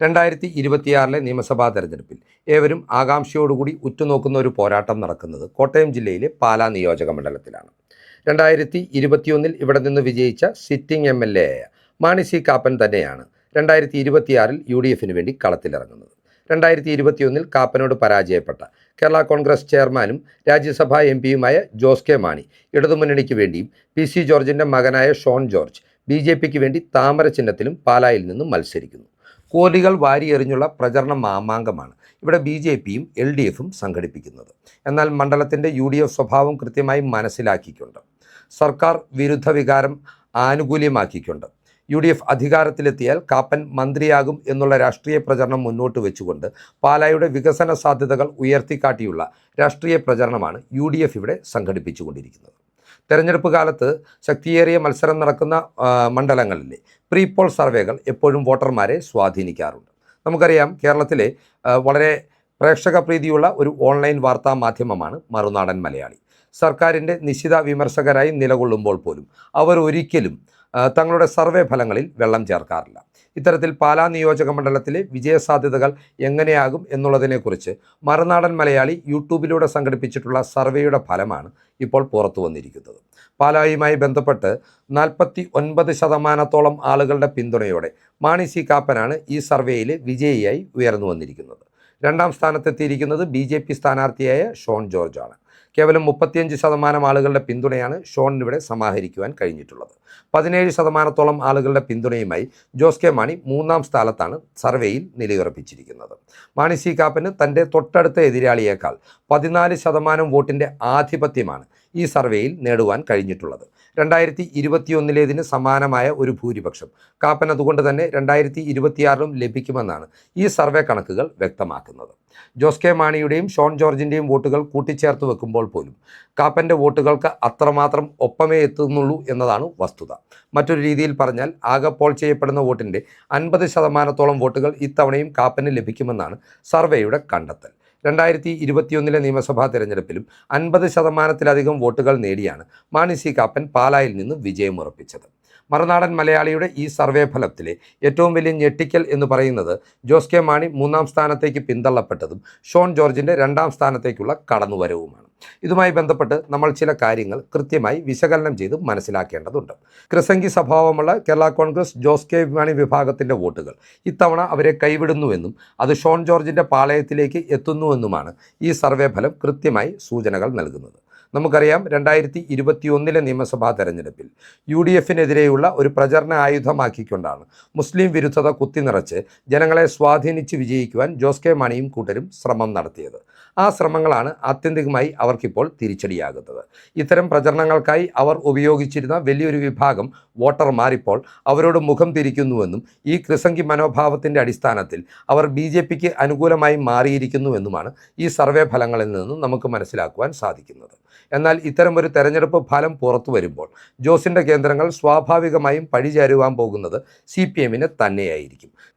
2026 നിയമസഭാ തെരഞ്ഞെടുപ്പിൽ ഏവരും ആകാംക്ഷയോടുകൂടി ഉറ്റുനോക്കുന്ന ഒരു പോരാട്ടം നടക്കുന്നത് കോട്ടയം ജില്ലയിലെ പാലാ നിയോജക മണ്ഡലത്തിലാണ്. 2021 ഇവിടെ നിന്ന് വിജയിച്ച സിറ്റിംഗ് MLA ആയ മാണി സി കാപ്പൻ തന്നെയാണ് 2026 UDFന് വേണ്ടി കളത്തിലിറങ്ങുന്നത്. 2021 കാപ്പനോട് പരാജയപ്പെട്ട കേരള കോൺഗ്രസ് ചെയർമാനും രാജ്യസഭാ MP യുമായ ജോസ് കെ മാണി ഇടതുമുന്നണിക്ക് വേണ്ടിയും PC ജോർജിൻ്റെ മകനായ ഷോൺ ജോർജ് BJPക്ക് വേണ്ടി താമര ചിഹ്നത്തിലും പാലായിൽ നിന്നും മത്സരിക്കുന്നു. കോടികൾ വാരിയെറിഞ്ഞുള്ള പ്രചരണ മാമാങ്കമാണ് ഇവിടെ BJPയും LDFും സംഘടിപ്പിക്കുന്നത്. എന്നാൽ മണ്ഡലത്തിൻ്റെ UDF സ്വഭാവം കൃത്യമായി മനസ്സിലാക്കിക്കൊണ്ട്, സർക്കാർ വിരുദ്ധ വികാരം ആനുകൂല്യമാക്കിക്കൊണ്ട് UDF അധികാരത്തിലെത്തിയാൽ കാപ്പൻ മന്ത്രിയാകും എന്നുള്ള രാഷ്ട്രീയ പ്രചരണം മുന്നോട്ട് വെച്ചുകൊണ്ട് പാലായുടെ വികസന സാധ്യതകൾ ഉയർത്തിക്കാട്ടിയുള്ള രാഷ്ട്രീയ പ്രചരണമാണ് UDF ഇവിടെ സംഘടിപ്പിച്ചുകൊണ്ടിരിക്കുന്നത്. തെരഞ്ഞെടുപ്പ് കാലത്ത് ശക്തിയേറിയ മത്സരം നടക്കുന്ന മണ്ഡലങ്ങളിലെ പ്രീ പോൾ സർവേകൾ എപ്പോഴും വോട്ടർമാരെ സ്വാധീനിക്കാറുണ്ട്. നമുക്കറിയാം, കേരളത്തിലെ വളരെ പ്രേക്ഷക പ്രീതിയുള്ള ഒരു ഓൺലൈൻ വാർത്താ മാധ്യമമാണ് മറുനാടൻ മലയാളി. സർക്കാരിൻ്റെ നിശിത വിമർശകരായി നിലകൊള്ളുമ്പോൾ പോലും അവർ ഒരിക്കലും തങ്ങളുടെ സർവേ ഫലങ്ങളിൽ വെള്ളം ചേർക്കാറില്ല. ഇത്തരത്തിൽ പാലാ നിയോജക മണ്ഡലത്തിലെ വിജയസാധ്യതകൾ എങ്ങനെയാകും എന്നുള്ളതിനെക്കുറിച്ച് മറുനാടൻ മലയാളി യൂട്യൂബിലൂടെ സംഘടിപ്പിച്ചിട്ടുള്ള സർവേയുടെ ഫലമാണ് ഇപ്പോൾ പുറത്തു വന്നിരിക്കുന്നത്. പാലായുമായി ബന്ധപ്പെട്ട് 49% ആളുകളുടെ പിന്തുണയോടെ മാണി സി കാപ്പനാണ് ഈ സർവേയിലെ വിജയിയായി ഉയർന്നു വന്നിരിക്കുന്നത്. രണ്ടാം സ്ഥാനത്തെത്തിയിരിക്കുന്നത് BJP സ്ഥാനാർത്ഥിയായ ഷോൺ ജോർജ് ആണ്. കേവലം 35% ആളുകളുടെ പിന്തുണയാണ് ഷോണിനിവിടെ സമാഹരിക്കുവാൻ കഴിഞ്ഞിട്ടുള്ളത്. 17% ആളുകളുടെ പിന്തുണയുമായി ജോസ് കെ മാണി മൂന്നാം സ്ഥാനത്താണ് സർവേയിൽ നിലയുറപ്പിച്ചിരിക്കുന്നത്. മാണി സി കാപ്പന് തൻ്റെ തൊട്ടടുത്ത എതിരാളിയേക്കാൾ 14% വോട്ടിൻ്റെ ആധിപത്യമാണ് ഈ സർവേയിൽ നേടുവാൻ കഴിഞ്ഞിട്ടുള്ളത്. 2021 സമാനമായ ഒരു ഭൂരിപക്ഷം കാപ്പൻ അതുകൊണ്ട് തന്നെ 2026 ലഭിക്കുമെന്നാണ് ഈ സർവേ കണക്കുകൾ വ്യക്തമാക്കുന്നത്. ജോസ് കെ മാണിയുടെയും ഷോൺ ജോർജിൻ്റെയും വോട്ടുകൾ കൂട്ടിച്ചേർത്ത് വെക്കുമ്പോൾ പോലും കാപ്പൻ്റെ വോട്ടുകൾക്ക് അത്രമാത്രം ഒപ്പമേ എത്തുന്നുള്ളൂ എന്നതാണ് വസ്തുത. മറ്റൊരു രീതിയിൽ പറഞ്ഞാൽ, ആകെ പോൾ ചെയ്യപ്പെടുന്ന വോട്ടിൻ്റെ 50% വോട്ടുകൾ ഇത്തവണയും കാപ്പന് ലഭിക്കുമെന്നാണ് സർവേയുടെ കണ്ടെത്തൽ. 2021 നിയമസഭാ തെരഞ്ഞെടുപ്പിലും 50%-ലധികം വോട്ടുകൾ നേടിയാണ് മാണി സി കാപ്പൻ പാലായിൽ നിന്ന് വിജയമുറപ്പിച്ചത്. മറുനാടൻ മലയാളിയുടെ ഈ സർവേ ഫലത്തിലെ ഏറ്റവും വലിയ ഞെട്ടിക്കൽ എന്ന് പറയുന്നത് ജോസ് കെ മാണി മൂന്നാം സ്ഥാനത്തേക്ക് പിന്തള്ളപ്പെട്ടതും ഷോൺ ജോർജിൻ്റെ രണ്ടാം സ്ഥാനത്തേക്കുള്ള കടന്നുവരവുമാണ്. ഇതുമായി ബന്ധപ്പെട്ട് നമ്മൾ ചില കാര്യങ്ങൾ കൃത്യമായി വിശകലനം ചെയ്ത് മനസ്സിലാക്കേണ്ടതുണ്ട്. കൃസംഗി സ്വഭാവമുള്ള കേരള കോൺഗ്രസ് ജോസ് കെ മാണി വിഭാഗത്തിൻ്റെ വോട്ടുകൾ ഇത്തവണ അവരെ കൈവിടുന്നുവെന്നും അത് ഷോൺ ജോർജിൻ്റെ പാളയത്തിലേക്ക് എത്തുന്നുവെന്നുമാണ് ഈ സർവേ ഫലം കൃത്യമായി സൂചനകൾ നൽകുന്നത്. നമുക്കറിയാം, 2021 നിയമസഭാ തെരഞ്ഞെടുപ്പിൽ UDFനെതിരെയുള്ള ഒരു പ്രചരണ ആയുധമാക്കിക്കൊണ്ടാണ് മുസ്ലിം വിരുദ്ധത കുത്തിനിറച്ച് ജനങ്ങളെ സ്വാധീനിച്ച് വിജയിക്കുവാൻ ജോസ് കെ മാണിയും കൂട്ടരും ശ്രമം നടത്തിയത്. ആ ശ്രമങ്ങളാണ് ആത്യന്തികമായി അവർക്കിപ്പോൾ തിരിച്ചടിയാകുന്നത്. ഇത്തരം പ്രചരണങ്ങൾക്കായി അവർ ഉപയോഗിച്ചിരുന്ന വലിയൊരു വിഭാഗം വോട്ടർമാരിപ്പോൾ അവരോട് മുഖം തിരിക്കുന്നുവെന്നും ഈ കൃസംഗി മനോഭാവത്തിൻ്റെ അടിസ്ഥാനത്തിൽ അവർ BJPക്ക് അനുകൂലമായി മാറിയിരിക്കുന്നുവെന്നുമാണ് ഈ സർവേ ഫലങ്ങളിൽ നിന്നും നമുക്ക് മനസ്സിലാക്കുവാൻ സാധിക്കുന്നത്. എന്നാൽ ഇത്തരം ഒരു തെരഞ്ഞെടുപ്പ് ഫലം പുറത്തു വരുമ്പോൾ ജോസിൻ്റെ കേന്ദ്രങ്ങൾ സ്വാഭാവികമായും പഴിചാരുവാൻ പോകുന്നത് CPMന് തന്നെയായിരിക്കും.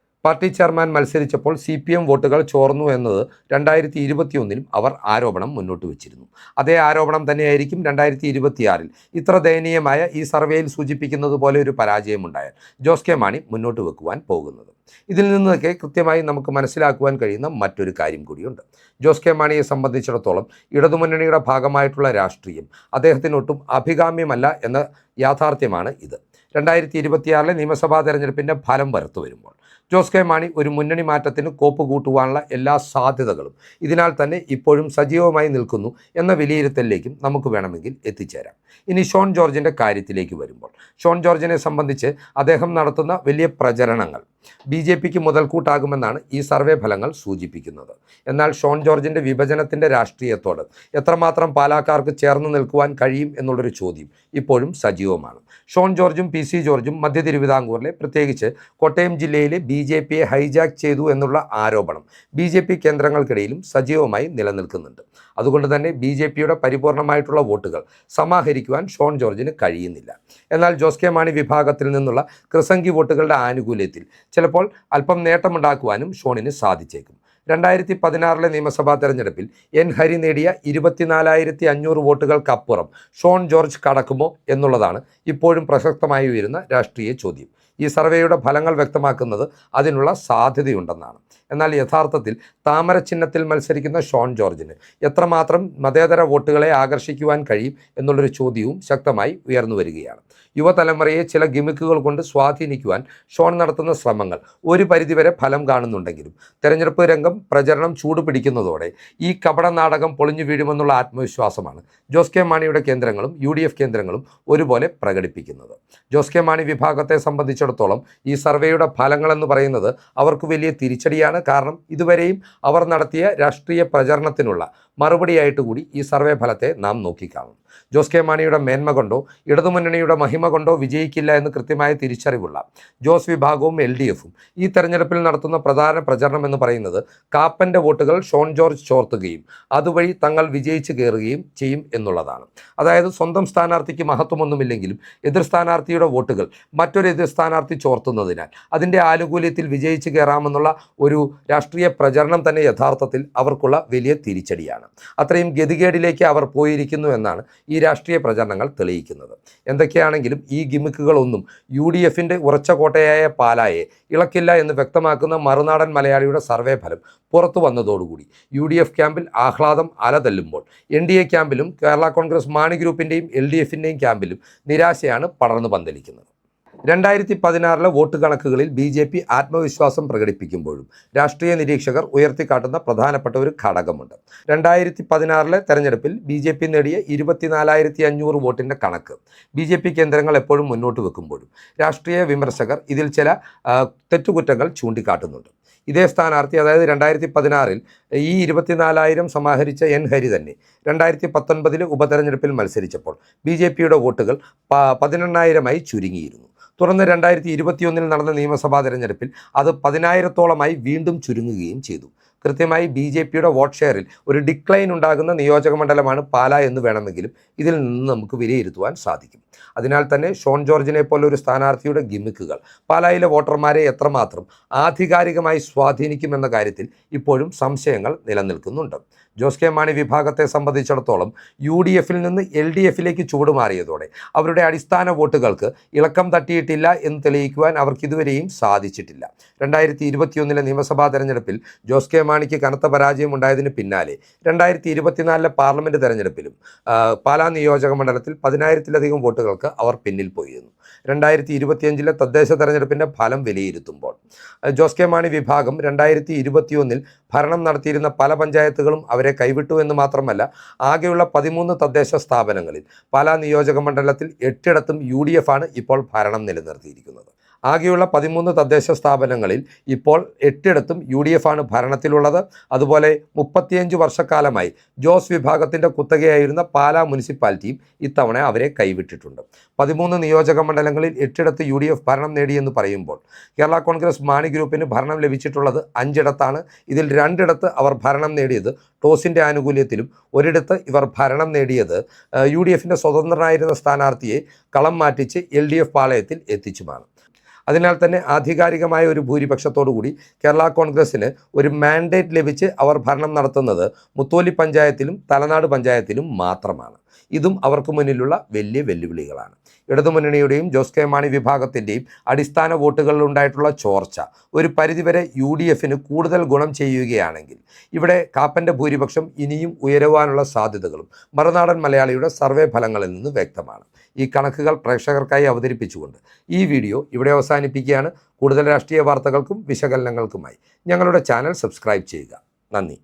പാർട്ടി ചെയർമാൻ മത്സരിച്ചപ്പോൾ CPM വോട്ടുകൾ ചോർന്നു എന്നത് 2021 അവർ ആരോപണം മുന്നോട്ട് വച്ചിരുന്നു. അതേ ആരോപണം തന്നെയായിരിക്കും 2026 ഇത്ര ദയനീയമായ ഈ സർവേയിൽ സൂചിപ്പിക്കുന്നത് പോലെ ഒരു പരാജയമുണ്ടായാൽ ജോസ് കെ മാണി മുന്നോട്ട് വെക്കുവാൻ പോകുന്നത്. ഇതിൽ നിന്നൊക്കെ കൃത്യമായി നമുക്ക് മനസ്സിലാക്കുവാൻ കഴിയുന്ന മറ്റൊരു കാര്യം കൂടിയുണ്ട്. ജോസ് കെ മാണിയെ സംബന്ധിച്ചിടത്തോളം ഇടതുമുന്നണിയുടെ ഭാഗമായിട്ടുള്ള രാഷ്ട്രീയം അദ്ദേഹത്തിനൊട്ടും അഭികാമ്യമല്ല എന്ന യാഥാർത്ഥ്യമാണ് ഇത്. 2026 നിയമസഭാ തെരഞ്ഞെടുപ്പിൻ്റെ ഫലം പുറത്തു വരുമ്പോൾ ജോസ് കെ മാണി ഒരു മുന്നണി മാറ്റത്തിന് കോപ്പ് കൂട്ടുവാനുള്ള എല്ലാ സാധ്യതകളും ഇതിനാൽ തന്നെ ഇപ്പോഴും സജീവമായി നിൽക്കുന്നു എന്ന വിലയിരുത്തലിലേക്കും നമുക്ക് വേണമെങ്കിൽ എത്തിച്ചേരാം. ഇനി ഷോൺ ജോർജിൻ്റെ കാര്യത്തിലേക്ക് വരുമ്പോൾ, ഷോൺ ജോർജിനെ സംബന്ധിച്ച് അദ്ദേഹം നടത്തുന്ന വലിയ പ്രചരണങ്ങൾ BJPക്ക് മുതൽക്കൂട്ടാകുമെന്നാണ് ഈ സർവേ ഫലങ്ങൾ സൂചിപ്പിക്കുന്നത്. എന്നാൽ ഷോൺ ജോർജിൻ്റെ വിഭജനത്തിൻ്റെ രാഷ്ട്രീയത്തോട് എത്രമാത്രം പാലാക്കാർക്ക് ചേർന്ന് നിൽക്കുവാൻ കഴിയും എന്നുള്ളൊരു ചോദ്യം ഇപ്പോഴും സജീവമാണ്. ഷോൺ ജോർജും PC ജോർജും മധ്യ തിരുവിതാംകൂറിലെ, പ്രത്യേകിച്ച് കോട്ടയം ജില്ലയിലെ BJPയെ ഹൈജാക്ക് ചെയ്തു എന്നുള്ള ആരോപണം BJP കേന്ദ്രങ്ങൾക്കിടയിലും സജീവമായി നിലനിൽക്കുന്നുണ്ട്. അതുകൊണ്ട് തന്നെ BJPയുടെ പരിപൂർണമായിട്ടുള്ള വോട്ടുകൾ സമാഹരിക്കുവാൻ ഷോൺ ജോർജിന് കഴിയുന്നില്ല. എന്നാൽ ജോസ് കെ മാണി വിഭാഗത്തിൽ നിന്നുള്ള കൃസംഗി വോട്ടുകളുടെ ആനുകൂല്യത്തിൽ ചിലപ്പോൾ അല്പം നേട്ടമുണ്ടാക്കുവാനും ഷോണിന് സാധിച്ചേക്കും. 2016 നിയമസഭാ തെരഞ്ഞെടുപ്പിൽ N ഹരി നേടിയ 24,500 വോട്ടുകൾക്കപ്പുറം ഷോൺ ജോർജ് കടക്കുമോ എന്നുള്ളതാണ് ഇപ്പോഴും പ്രസക്തമായി ഉയരുന്ന രാഷ്ട്രീയ ചോദ്യം. ഈ സർവേയുടെ ഫലങ്ങൾ വ്യക്തമാക്കുന്നത് അതിനുള്ള സാധ്യതയുണ്ടെന്നാണ്. എന്നാൽ യഥാർത്ഥത്തിൽ താമര ചിഹ്നത്തിൽ മത്സരിക്കുന്ന ഷോൺ ജോർജിന് എത്രമാത്രം മതേതര വോട്ടുകളെ ആകർഷിക്കുവാൻ കഴിയും എന്നുള്ളൊരു ചോദ്യവും ശക്തമായി ഉയർന്നു വരികയാണ്. യുവതലമുറയെ ചില ഗിമിക്കുകൾ കൊണ്ട് സ്വാധീനിക്കുവാൻ ഷോൺ നടത്തുന്ന ശ്രമങ്ങൾ ഒരു പരിധിവരെ ഫലം കാണുന്നുണ്ടെങ്കിലും തെരഞ്ഞെടുപ്പ് രംഗം പ്രചരണം ചൂടുപിടിക്കുന്നതോടെ ഈ കപട നാടകം പൊളിഞ്ഞു വീഴുമെന്നുള്ള ആത്മവിശ്വാസമാണ് ജോസ് കെ മാണിയുടെ കേന്ദ്രങ്ങളും UDF കേന്ദ്രങ്ങളും ഒരുപോലെ പ്രകടിപ്പിക്കുന്നത്. ജോസ് കെ മാണി വിഭാഗത്തെ സംബന്ധിച്ചിടത്തോളം ഈ സർവേയുടെ ഫലങ്ങളെന്ന് പറയുന്നത് അവർക്ക് വലിയ തിരിച്ചടിയാണ്. കാരണം ഇതുവരെയും അവർ നടത്തിയ രാഷ്ട്രീയ പ്രചരണത്തിനുള്ള മറുപടിയായിട്ട് കൂടി ഈ സർവേ ഫലത്തെ നാം നോക്കിക്കാണും. ജോസ് കെ മാണിയുടെ മേന്മ കൊണ്ടോ ഇടതുമുന്നണിയുടെ മഹിമ കൊണ്ടോ വിജയിക്കില്ല എന്ന് കൃത്യമായ തിരിച്ചറിവുള്ള ജോസ് വിഭാഗവും LDFും ഈ തെരഞ്ഞെടുപ്പിൽ നടത്തുന്ന പ്രധാന പ്രചരണം എന്ന് പറയുന്നത് കാപ്പൻ്റെ വോട്ടുകൾ ഷോൺ ജോർജ് ചോർത്തുകയും അതുവഴി തങ്ങൾ വിജയിച്ച് കയറുകയും ചെയ്യും എന്നുള്ളതാണ്. അതായത് സ്വന്തം സ്ഥാനാർത്ഥിക്ക് മഹത്വമൊന്നുമില്ലെങ്കിലും എതിർ സ്ഥാനാർത്ഥിയുടെ വോട്ടുകൾ മറ്റൊരു എതിർ സ്ഥാനാർത്ഥി ചോർത്തുന്നതിനാൽ അതിൻ്റെ ആനുകൂല്യത്തിൽ വിജയിച്ച് കയറാമെന്നുള്ള ഒരു രാഷ്ട്രീയ പ്രചരണം തന്നെ യഥാർത്ഥത്തിൽ അവർക്കുള്ള വലിയ തിരിച്ചടിയാണ്. അത്രയും ഗതികേടിലേക്ക് അവർ പോയിരിക്കുന്നു എന്നാണ് ഈ രാഷ്ട്രീയ പ്രചരണങ്ങൾ തെളിയിക്കുന്നത്. എന്തൊക്കെയാണെങ്കിലും ഈ ഗിമിക്കുകളൊന്നും UDFിൻ്റെ ഉറച്ച കോട്ടയായ പാലായെ ഇളക്കില്ല എന്ന് വ്യക്തമാക്കുന്ന മറുനാടൻ മലയാളിയുടെ സർവേ ഫലം പുറത്തു വന്നതോടുകൂടി UDF ക്യാമ്പിൽ ആഹ്ലാദം അലതല്ലുമ്പോൾ NDA ക്യാമ്പിലും കേരള കോൺഗ്രസ് മാണി ഗ്രൂപ്പിൻ്റെയും LDFിൻ്റെയും ക്യാമ്പിലും നിരാശയാണ് പടർന്നു പന്തലിക്കുന്നത്. 2016 വോട്ട് കണക്കുകളിൽ BJP ആത്മവിശ്വാസം പ്രകടിപ്പിക്കുമ്പോഴും രാഷ്ട്രീയ നിരീക്ഷകർ ഉയർത്തിക്കാട്ടുന്ന പ്രധാനപ്പെട്ട ഒരു ഘടകമുണ്ട്. 2016 തെരഞ്ഞെടുപ്പിൽ BJP നേടിയ 24,500 വോട്ടിൻ്റെ കണക്ക് BJP കേന്ദ്രങ്ങൾ എപ്പോഴും മുന്നോട്ട് വെക്കുമ്പോഴും രാഷ്ട്രീയ വിമർശകർ ഇതിൽ ചില തെറ്റുകുറ്റങ്ങൾ ചൂണ്ടിക്കാട്ടുന്നുണ്ട്. ഇതേ സ്ഥാനാർത്ഥി, അതായത് 2016 ഈ 24,000 സമാഹരിച്ച N ഹരി തന്നെ 2019 ഉപതെരഞ്ഞെടുപ്പിൽ മത്സരിച്ചപ്പോൾ BJPയുടെ വോട്ടുകൾ 18,000 ചുരുങ്ങിയിരുന്നു. തുടർന്ന് 2021 നടന്ന നിയമസഭാ തെരഞ്ഞെടുപ്പിൽ അത് 10,000-ഓളമായി വീണ്ടും ചുരുങ്ങുകയും ചെയ്തു. കൃത്യമായി BJPയുടെ വോട്ട് ഷെയറിൽ ഒരു ഡിക്ലൈൻ ഉണ്ടാകുന്ന നിയോജകമണ്ഡലമാണ് പാലാ എന്ന് വേണമെങ്കിലും ഇതിൽ നിന്ന് നമുക്ക് വിലയിരുത്തുവാൻ സാധിക്കും. അതിനാൽ തന്നെ ഷോൺ ജോർജിനെ പോലെ ഒരു സ്ഥാനാർത്ഥിയുടെ ഗിമിക്കുകൾ പാലായിലെ വോട്ടർമാരെ എത്രമാത്രം ആധികാരികമായി സ്വാധീനിക്കുമെന്ന കാര്യത്തിൽ ഇപ്പോഴും സംശയങ്ങൾ നിലനിൽക്കുന്നുണ്ട്. ജോസ് കെ മാണി വിഭാഗത്തെ സംബന്ധിച്ചിടത്തോളം UDFിൽ നിന്ന് LDFിലേക്ക് ചൂടുമാറിയതോടെ അവരുടെ അടിസ്ഥാന വോട്ടുകൾക്ക് ഇളക്കം തട്ടിയിട്ടില്ല എന്ന് തെളിയിക്കുവാൻ അവർക്ക് ഇതുവരെയും സാധിച്ചിട്ടില്ല. 2021 നിയമസഭാ തെരഞ്ഞെടുപ്പിൽ ജോസ് കെ മാണിക്ക് കനത്ത പരാജയം ഉണ്ടായതിന് പിന്നാലെ 2024 പാർലമെൻറ്റ് തെരഞ്ഞെടുപ്പിലും പാലാ നിയോജക മണ്ഡലത്തിൽ 10,000-ലധികം വോട്ടുകൾക്ക് അവർ പിന്നിൽ പോയിരുന്നു. 2025 തദ്ദേശ തെരഞ്ഞെടുപ്പിൻ്റെ ഫലം വിലയിരുത്തുമ്പോൾ ജോസ് കെ മാണി വിഭാഗം 2021 ഭരണം നടത്തിയിരുന്ന പല പഞ്ചായത്തുകളും അവരെ കൈവിട്ടു എന്ന് മാത്രമല്ല, ആകെയുള്ള 13 തദ്ദേശ സ്ഥാപനങ്ങളിൽ പാലാ നിയോജക മണ്ഡലത്തിൽ 8ഇടത്തും UDF ആണ് ഇപ്പോൾ ഭരണം നിലനിർത്തിയിരിക്കുന്നത്. ആകെയുള്ള 13 തദ്ദേശ സ്ഥാപനങ്ങളിൽ ഇപ്പോൾ 8ഇടത്തും UDF ആണ് ഭരണത്തിലുള്ളത്. അതുപോലെ 35 വർഷക്കാലമായി ജോസ് വിഭാഗത്തിൻ്റെ കുത്തകയായിരുന്ന പാലാ മുനിസിപ്പാലിറ്റിയും ഇത്തവണ അവരെ കൈവിട്ടിട്ടുണ്ട്. 13 നിയോജക മണ്ഡലങ്ങളിൽ 8ഇടത്ത് UDF ഭരണം നേടിയെന്ന് പറയുമ്പോൾ കേരള കോൺഗ്രസ് മാണി ഗ്രൂപ്പിന് ഭരണം ലഭിച്ചിട്ടുള്ളത് 5ഇടത്താണ്. ഇതിൽ 2ഇടത്ത് അവർ ഭരണം നേടിയത് ടോസിൻ്റെ ആനുകൂല്യത്തിലും ഒരിടത്ത് ഇവർ ഭരണം നേടിയത് UDFിൻ്റെ സ്വതന്ത്രനായിരുന്ന സ്ഥാനാർത്ഥിയെ കളം മാറ്റിച്ച് LDF പാളയത്തിൽ എത്തിച്ചുമാണ്. അതിനാൽ തന്നെ ആധികാരികമായ ഒരു ഭൂരിപക്ഷത്തോടുകൂടി കേരള കോൺഗ്രസ്സിന് ഒരു മാൻഡേറ്റ് ലഭിച്ച് അവർ ഭരണം നടത്തുന്നത് മുത്തോലി പഞ്ചായത്തിലും തലനാട് പഞ്ചായത്തിലും മാത്രമാണ്. ഇതും അവർക്ക് മുന്നിലുള്ള വലിയ വെല്ലുവിളികളാണ്. ഇടതുമുന്നണിയുടെയും ജോസ് കെ മാണി വിഭാഗത്തിൻ്റെയും അടിസ്ഥാന വോട്ടുകളിലുണ്ടായിട്ടുള്ള ചോർച്ച ഒരു പരിധിവരെ UDFിന് കൂടുതൽ ഗുണം ചെയ്യുകയാണെങ്കിൽ ഇവിടെ കാപ്പൻ്റെ ഭൂരിപക്ഷം ഇനിയും ഉയരുവാനുള്ള സാധ്യതകളും മറുനാടൻ മലയാളിയുടെ സർവേ ഫലങ്ങളിൽ നിന്ന് വ്യക്തമാണ്. ഈ കണക്കുകൾ പ്രേക്ഷകർക്കായി അവതരിപ്പിച്ചുകൊണ്ട് ഈ വീഡിയോ ഇവിടെ അവസാനിപ്പിക്കുകയാണ്. കൂടുതൽ രാഷ്ട്രീയ വാർത്തകൾക്കും വിശകലനങ്ങൾക്കുമായി ഞങ്ങളുടെ ചാനൽ സബ്സ്ക്രൈബ് ചെയ്യുക. നന്ദി.